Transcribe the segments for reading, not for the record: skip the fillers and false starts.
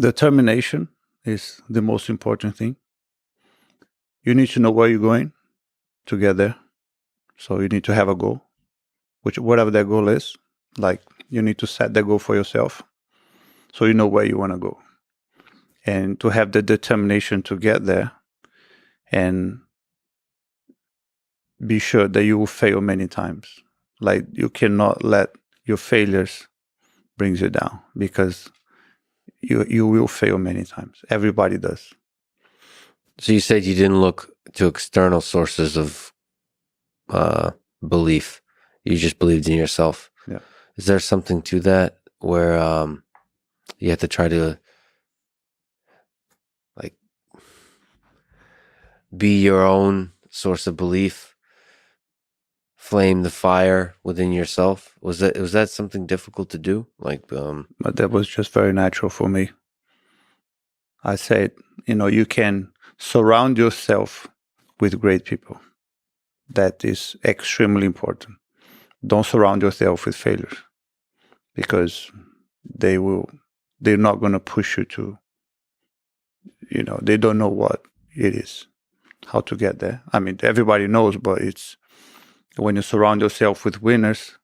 Determination is the most important thing. You need to know where you're going to get there. So you need to have a goal, which whatever that goal is. Like you need to set that goal for yourself, so you know where you want to go, and to have the determination to get there, and be sure that you will fail many times. Like you cannot let your failures brings you down, because you will fail many times. Everybody does. So you said you didn't look to external sources of belief. You just believed in yourself. Yeah. Is there something to that where you have to try to like be your own source of belief, flame the fire within yourself? Was that something difficult to do? But that was just very natural for me. I said, you can surround yourself with great people. That is extremely important. Don't surround yourself with failures, because they're not going to push you to, they don't know what it is, how to get there. I mean, everybody knows, but it's when you surround yourself with winners,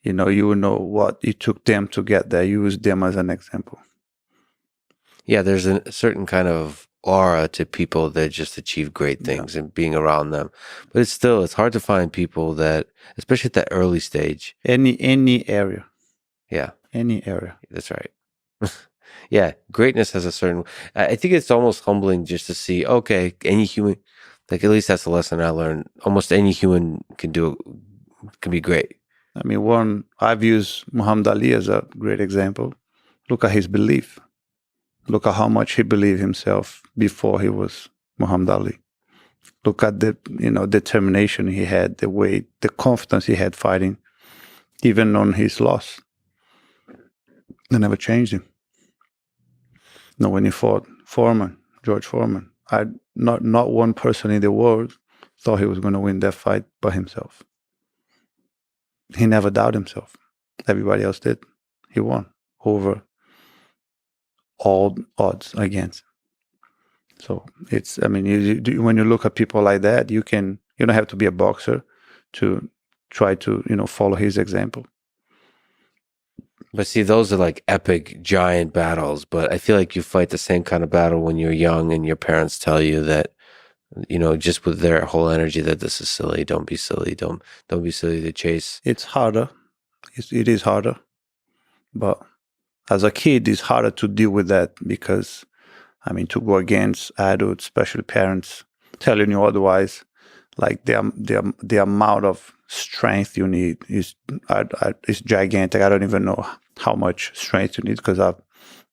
you will know what it took them to get there. Use them as an example. Yeah, there's a certain kind of aura to people that just achieve great things, and being around them. But it's hard to find people that, especially at that early stage. Any area. Yeah. Any area. That's right. Yeah, greatness has a certain. I think it's almost humbling just to see. Okay, any human, like at least that's the lesson I learned. Almost any human can be great. I mean, I've used Muhammad Ali as a great example. Look at his belief. Look at how much he believed himself before he was Muhammad Ali. Look at the determination he had, the confidence he had fighting, even on his loss. They never changed him. No, when he fought George Foreman, not one person in the world thought he was going to win that fight but himself. He never doubted himself. Everybody else did. He won over all odds against. So when you look at people like that, you don't have to be a boxer to try to, follow his example. But see, those are like epic, giant battles. But I feel like you fight the same kind of battle when you're young and your parents tell you that, just with their whole energy, that this is silly. Don't be silly. Don't be silly to chase. It's harder. It is harder. But as a kid, it's harder to deal with that, because, to go against adults, especially parents, telling you otherwise, like the amount of strength you need is gigantic. I don't even know how much strength you need, because that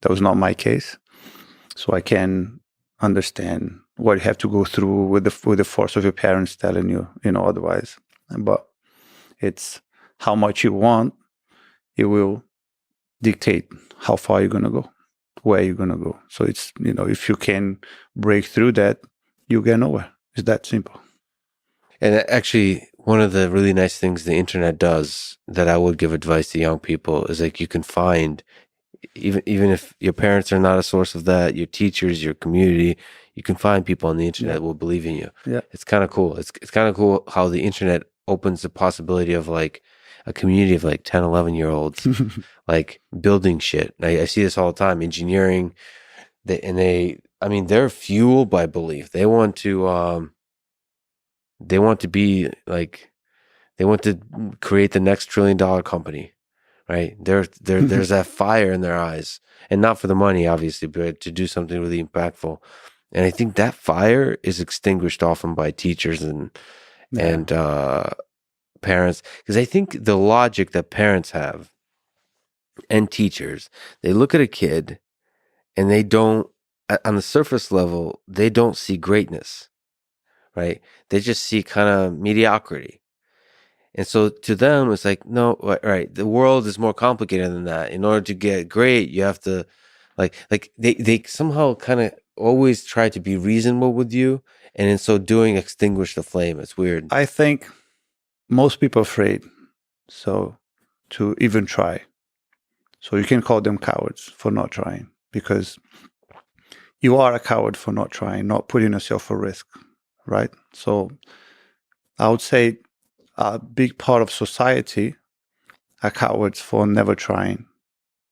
was not my case. So I can understand what you have to go through with the force of your parents telling you, otherwise. But it's how much you want. It will dictate how far you're going to go, where you're going to go. So it's, if you can break through that, you get nowhere. It's that simple. And actually, one of the really nice things the internet does that I would give advice to young people is, like, you can find, even if your parents are not a source of that, your teachers, your community, you can find people on the internet that will believe in you. Yeah. It's kind of cool. It's kind of cool how the internet opens the possibility of like a community of like 10, 11-year-olds like building shit. I see this all the time. Engineering, they're fueled by belief. They want to be like, they want to create the next $1 trillion company, right? There's that fire in their eyes, and not for the money, obviously, but to do something really impactful. And I think that fire is extinguished often by teachers and parents, because I think the logic that parents have and teachers, they look at a kid and they don't, on the surface level, they don't see greatness, right? They just see kind of mediocrity. And so to them, it's like, no, right, the world is more complicated than that. In order to get great, you have to, like they somehow kind of always try to be reasonable with you, and in so doing, extinguish the flame. It's weird. I think most people are afraid to even try. So you can call them cowards for not trying. because you are a coward for not trying, not putting yourself at risk, right? So I would say a big part of society are cowards for never trying,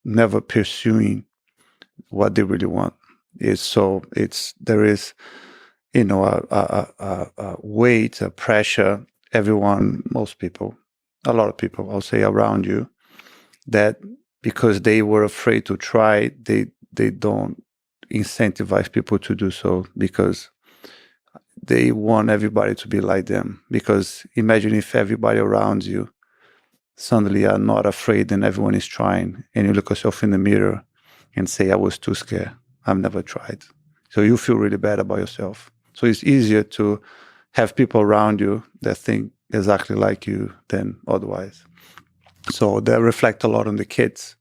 never pursuing what they really want. There is a weight, a pressure. Everyone, most people, a lot of people, I'll say around you, that because they were afraid to try, they don't incentivize people to do so because they want everybody to be like them. Because imagine if everybody around you suddenly are not afraid and everyone is trying, and you look yourself in the mirror and say, I was too scared. I've never tried. So you feel really bad about yourself. So it's easier to have people around you that think exactly like you than otherwise. So they reflect a lot on the kids.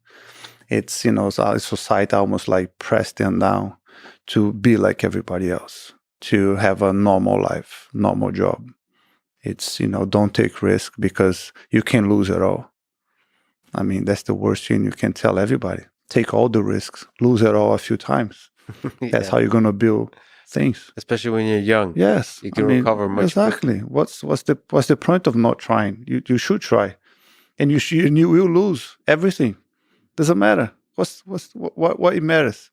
It's, society almost like pressed them down to be like everybody else, to have a normal life, normal job. It's, don't take risk because you can lose it all. I mean, that's the worst thing you can tell everybody. Take all the risks, lose it all a few times. That's how you're going to build things. Especially when you're young. Yes. You can recover much exactly. Quicker. What's the point of not trying? You should try. And you will lose everything. Doesn't matter. What it matters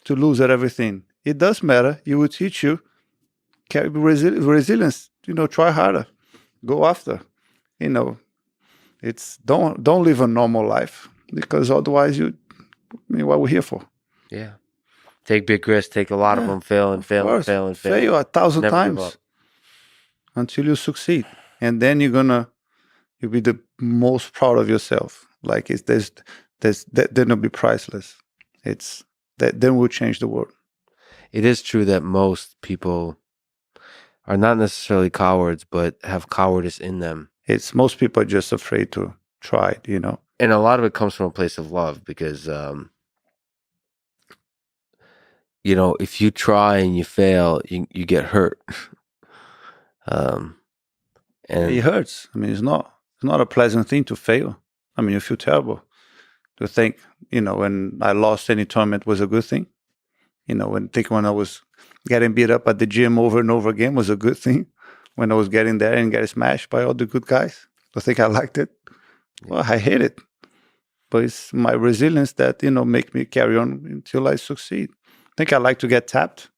to lose at everything? It does matter. It will teach you resilience. Try harder, go after. It's don't live a normal life because otherwise what we're here for. Yeah, take big risks. Take a lot of them. Fail. Fail 1,000 Never times until you succeed, and then you'll be the most proud of yourself. Like then it'll be priceless. Then we'll change the world. It is true that most people are not necessarily cowards, but have cowardice in them. It's most people are just afraid to try it, And a lot of it comes from a place of love because, if you try and you fail, you get hurt. And it hurts. I mean, it's not a pleasant thing to fail. I mean, you feel terrible to think, when I lost any tournament was a good thing. When I was getting beat up at the gym over and over again was a good thing. When I was getting there and getting smashed by all the good guys, I think I liked it. Well, I hate it. But it's my resilience that, make me carry on until I succeed. I think I like to get tapped.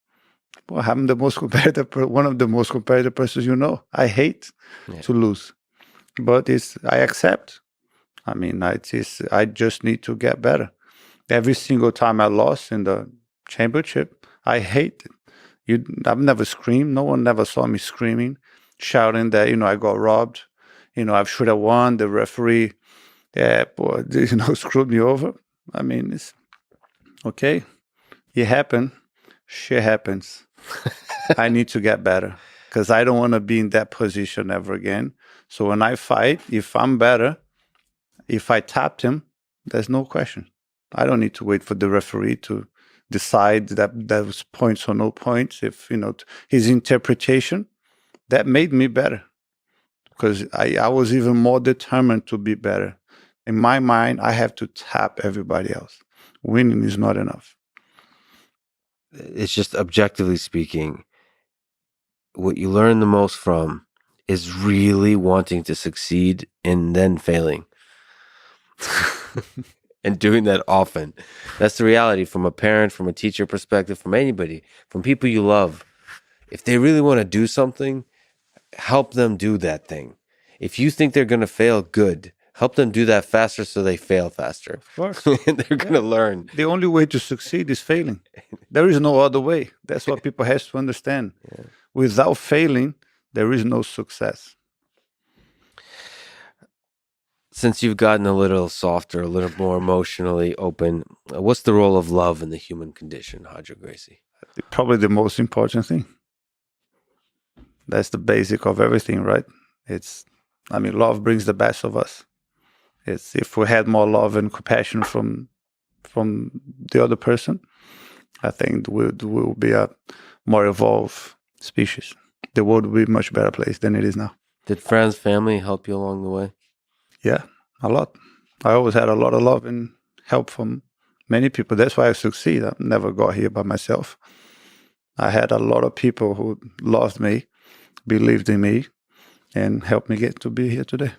Well, I'm the most competitive, one of the most competitive persons I hate to lose. But I accept. I mean, I just need to get better. Every single time I lost in the championship, I hate it. I've never screamed. No one never saw me screaming, shouting that, I got robbed. I should have won. The referee, screwed me over. I mean, it's okay. It happened. Shit happens. I need to get better because I don't want to be in that position ever again. So when I fight, if I'm better, if I tapped him, there's no question. I don't need to wait for the referee to decide that was points or no points. If, his interpretation, that made me better because I was even more determined to be better. In my mind, I have to tap everybody else. Winning is not enough. It's just objectively speaking, what you learn the most from is really wanting to succeed and then failing. And doing that often. That's the reality from a parent, from a teacher perspective, from anybody, from people you love. If they really want to do something, help them do that thing. If you think they're going to fail, good. Help them do that faster so they fail faster. Of course. And they're going to learn. The only way to succeed is failing. There is no other way. That's what people have to understand. Yeah. Without failing, there is no success. Since you've gotten a little softer, a little more emotionally open, what's the role of love in the human condition, Hadra Gracie? Probably the most important thing. That's the basic of everything, right? Love brings the best of us. If we had more love and compassion from the other person, I think we'll be a more evolved species. The world will be a much better place than it is now. Did friends, family help you along the way? Yeah, a lot. I always had a lot of love and help from Many people, that's why I succeed. I never got here by myself. I had a lot of people who loved me, believed in me, and helped me get to be here today.